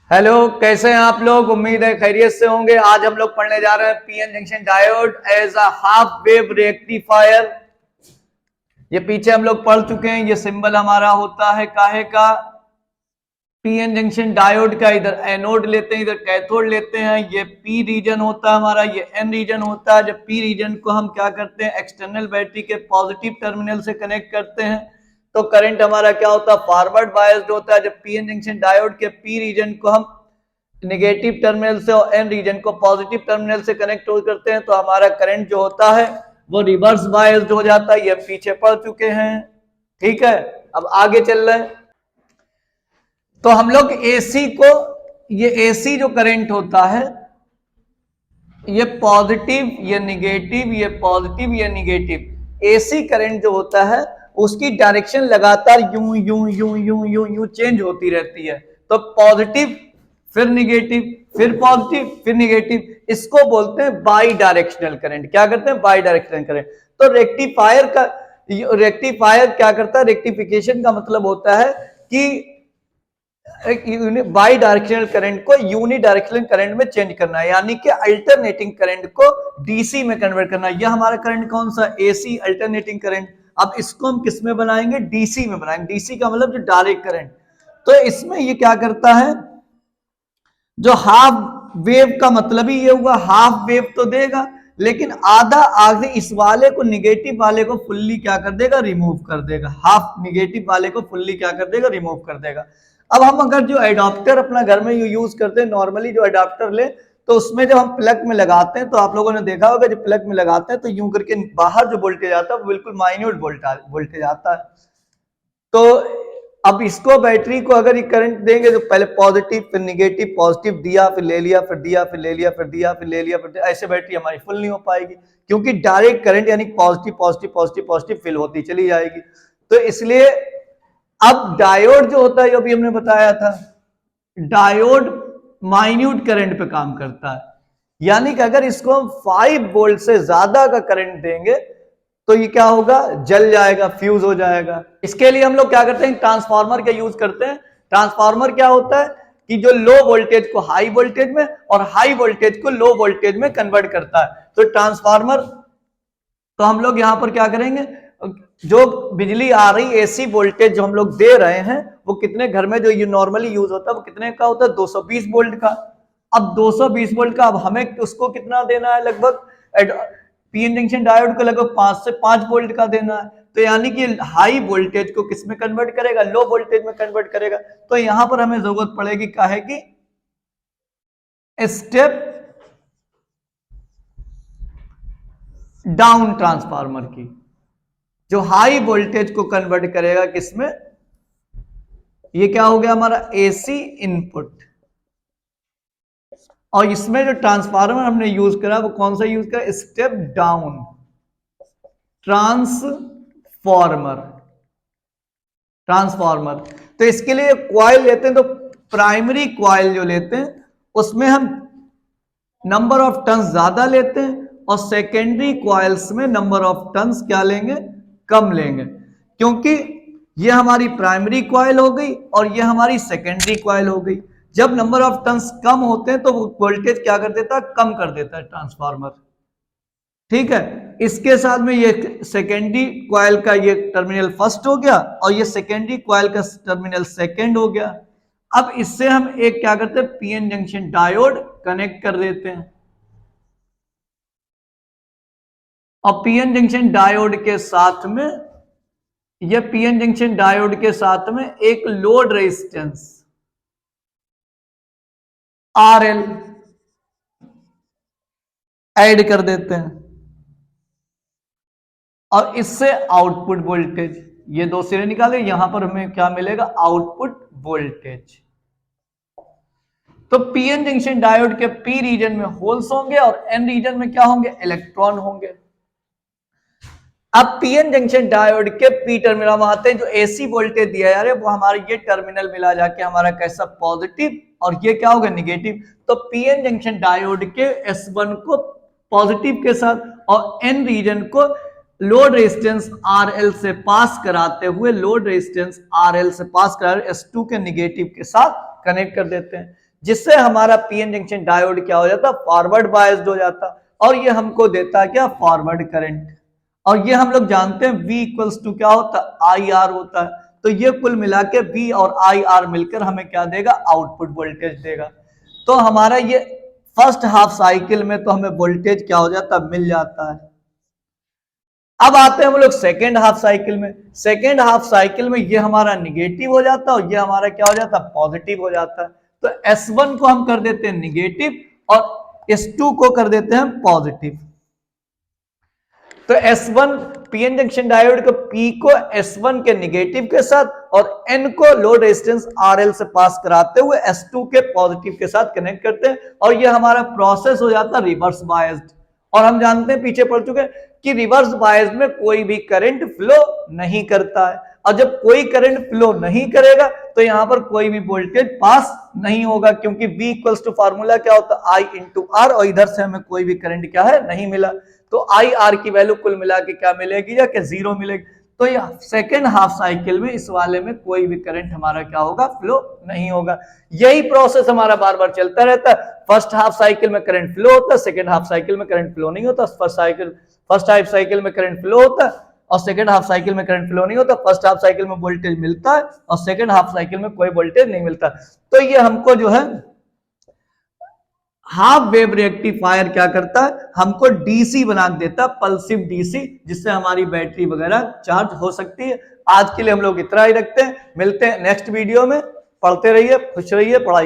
Hello, कैसे हैं आप लोग। उम्मीद है खैरियत से होंगे। आज हम लोग पढ़ने जा रहे हैं PN junction diode as a half wave rectifier. ये पीछे हम लोग पढ़ चुके हैं। ये सिंबल हमारा होता है काहे का, पीएन जंक्शन डायोड का। इधर एनोड लेते हैं, इधर कैथोड लेते हैं। ये पी रीजन होता है हमारा, ये एन रीजन होता है। जब पी रीजन को हम क्या करते हैं, एक्सटर्नल बैटरी के पॉजिटिव टर्मिनल से कनेक्ट करते हैं तो करंट हमारा क्या होता है, फॉरवर्ड बायस्ड होता है। जब पीएन जंक्शन डायोड के पी रीजन को हम नेगेटिव टर्मिनल से और एन रीजन को पॉजिटिव टर्मिनल से कनेक्ट करते हैं तो हमारा करंट जो होता है वो रिवर्स बायस्ड हो जाता है। ये पीछे पढ़ चुके हैं, ठीक है। अब आगे चल रहे हैं। तो हम लोग एसी को, ये एसी जो करंट होता है, ये पॉजिटिव, ये निगेटिव, ये पॉजिटिव, ये निगेटिव। एसी करंट जो होता है उसकी डायरेक्शन लगातार यूं यूं यूं यूं यूं यूं चेंज होती रहती है। तो पॉजिटिव, फिर निगेटिव, फिर पॉजिटिव, फिर निगेटिव। इसको बोलते हैं बाई डायरेक्शनल करंट। क्या करते हैं, बाई डायरेक्शनल करंट। तो रेक्टिफायर क्या करता है, रेक्टिफिकेशन का मतलब होता है कि बाई डायरेक्शनल करंट को यूनि डायरेक्शनल करंट में चेंज करना है, यानी कि अल्टरनेटिंग करंट को डीसी में कन्वर्ट करना है। यह हमारा करंट कौन सा, एसी अल्टरनेटिंग करंट। अब इसको हम किस में बनाएंगे, डीसी में बनाएंगे। डीसी का मतलब जो डायरेक्ट करंट। तो इसमें ये क्या करता है, जो हाफ वेव का मतलब ही ये हुआ, हाफ वेव तो देगा लेकिन आधा आगे इस वाले को, निगेटिव वाले को फुल्ली क्या कर देगा, रिमूव कर देगा। हाफ निगेटिव वाले को फुल्ली क्या कर देगा, रिमूव कर देगा। अब हम अगर जो एडाप्टर अपना घर में यूज करते हैं, नॉर्मली जो एडाप्टर ले तो उसमें जब हम प्लग में लगाते हैं तो आप लोगों ने देखा होगा, जब प्लग में लगाते हैं तो यूं करके बाहर जो वोल्टेज आता है वो बिल्कुल माइन्यूट वोल्टेज आता है। तो अब इसको, बैटरी को अगर ये करंट देंगे तो पहले पॉजिटिव, फिर निगेटिव, पॉजिटिव दिया, फिर ले लिया, फिर दिया, फिर ले लिया, फिर दिया, फिर ले लिया, फिर ऐसे बैटरी हमारी फुल नहीं हो पाएगी, क्योंकि डायरेक्ट करंट यानी positive positive positive positive fill होती चली जाएगी। तो इसलिए अब डायोड जो होता है, जो भी हमने बताया था, डायोड माइन्यूट करंट पे काम करता है। यानी कि अगर इसको हम 5 वोल्ट से ज्यादा का करंट देंगे तो ये क्या होगा, जल जाएगा, फ्यूज हो जाएगा। इसके लिए हम लोग क्या करते हैं, ट्रांसफार्मर का यूज करते हैं। ट्रांसफार्मर क्या होता है कि जो लो वोल्टेज को हाई वोल्टेज में और हाई वोल्टेज को लो वोल्टेज में कन्वर्ट करता है। तो ट्रांसफार्मर, तो हम लोग यहां पर क्या करेंगे, जो बिजली आ रही, एसी वोल्टेज जो हम लोग दे रहे हैं वो कितने, घर में जो ये नॉर्मली यूज होता है वो कितने का होता है, 220 वोल्ट का। अब 220 वोल्ट का, अब हमें उसको कितना देना है, लगभग पीएन जंक्शन डायोड को लगभग 5 से 5 वोल्ट का देना है। तो यानी कि हाई वोल्टेज को किस में कन्वर्ट करेगा, लो वोल्टेज में कन्वर्ट करेगा। तो यहां पर हमें जरूरत पड़ेगी क्या है कि स्टेप डाउन ट्रांसफार्मर की, जो हाई वोल्टेज को कन्वर्ट करेगा किसमें, ये क्या हो गया हमारा एसी इनपुट। और इसमें जो ट्रांसफार्मर हमने यूज करा वो कौन सा यूज करा, स्टेप डाउन ट्रांसफार्मर। तो इसके लिए क्वाइल लेते हैं, तो प्राइमरी क्वाइल जो लेते हैं उसमें हम नंबर ऑफ टर्न्स ज्यादा लेते हैं और सेकेंडरी क्वाइल्स में नंबर ऑफ टर्न्स क्या लेंगे, कम लेंगे। क्योंकि ये हमारी प्राइमरी क्वाइल हो गई और ये हमारी सेकेंडरी क्वाइल हो गई। जब नंबर ऑफ टर्न्स कम होते हैं तो वोल्टेज क्या कर देता है, कम कर देता है ट्रांसफार्मर, ठीक है। इसके साथ में ये सेकेंडरी क्वाइल का ये टर्मिनल फर्स्ट हो गया और ये सेकेंडरी क्वाइल का टर्मिनल सेकेंड हो गया। अब इससे हम एक क्या करते हैं, पीएन जंक्शन डायोड कनेक्ट कर देते हैं। और पीएन जंक्शन डायोड के साथ में, यह पीएन जंक्शन डायोड के साथ में एक लोड रेजिस्टेंस आरएल ऐड कर देते हैं। और इससे आउटपुट वोल्टेज, ये दो सिरे निकाले, यहां पर हमें क्या मिलेगा, आउटपुट वोल्टेज। तो पीएन जंक्शन डायोड के पी रीजन में होल्स होंगे और एन रीजन में क्या होंगे, इलेक्ट्रॉन होंगे। अब पीएन जंक्शन डायोड के पी टर्मिनल हम आते हैं, जो एसी वोल्टेज दिया जा रहा है वो हमारे ये टर्मिनल मिला जाके हमारा कैसा, पॉजिटिव, और ये क्या होगा, निगेटिव। तो पीएन जंक्शन डायोड के S1 को पॉजिटिव के साथ और एन रीजन को लोड रेजिस्टेंस RL से पास कराते हुए, लोड रेजिस्टेंस RL से पास करा S2 के निगेटिव के साथ कनेक्ट कर देते हैं। जिससे हमारा पीएन जंक्शन डायोड क्या हो जाता, फॉरवर्ड बायस्ड हो जाता, और ये हमको देता क्या, फॉरवर्ड करंट। और ये हम लोग जानते हैं V इक्वल्स टू क्या होता है, आई आर होता है। तो ये कुल मिला के V और आई आर मिलकर हमें क्या देगा, आउटपुट वोल्टेज देगा। तो हमारा ये फर्स्ट हाफ साइकिल में तो हमें वोल्टेज क्या हो जाता, मिल जाता है। अब आते हैं हम लोग सेकेंड हाफ साइकिल में। सेकेंड हाफ साइकिल में ये हमारा निगेटिव हो जाता है और ये हमारा क्या हो जाता है, पॉजिटिव हो जाता है। तो S1 को हम कर देते हैं निगेटिव और S2 को कर देते हैं पॉजिटिव। तो S1 पीएन जंक्शन डायोड को P को S1 के निगेटिव के साथ और N को लोड रेजिस्टेंस RL से पास कराते हुए S2 के पॉजिटिव के साथ कनेक्ट करते हैं, और ये हमारा प्रोसेस हो जाता है रिवर्स बायस्ड। और हम जानते हैं, पीछे पढ़ चुके हैं कि रिवर्स बायस्ड में कोई भी करंट फ्लो नहीं करता है, और जब कोई करंट फ्लो नहीं करेगा तो यहां पर कोई भी वोल्टेज पास नहीं होगा, क्योंकि V इक्वल्स टू फार्मूला क्या होता है, I इंटू आर, और इधर से हमें कोई भी करंट क्या है, नहीं मिला। तो आई आर की वैल्यू कुल मिला के क्या मिलेगी, या कि 0 मिलेगी। तो यह सेकेंड हाफ साइकिल में इस वाले में कोई भी करंट हमारा क्या होगा, फ्लो नहीं होगा। यही प्रोसेस हमारा बार बार चलता रहता है। फर्स्ट हाफ साइकिल में करंट फ्लो होता है, सेकेंड हाफ साइकिल में करंट फ्लो नहीं होता। फर्स्ट हाफ साइकिल में करंट फ्लो होता है और सेकेंड हाफ साइकिल में करंट फ्लो नहीं होता। फर्स्ट हाफ साइकिल में वोल्टेज मिलता है और सेकेंड हाफ साइकिल में कोई वोल्टेज नहीं मिलता। तो ये हमको जो है हाफ वेव रेक्टिफायर क्या करता है, हमको डीसी बना देता है, पल्सिव डीसी, जिससे हमारी बैटरी वगैरह चार्ज हो सकती है। आज के लिए हम लोग इतना ही रखते हैं, मिलते हैं नेक्स्ट वीडियो में। पढ़ते रहिए, खुश रहिए, पढ़ाई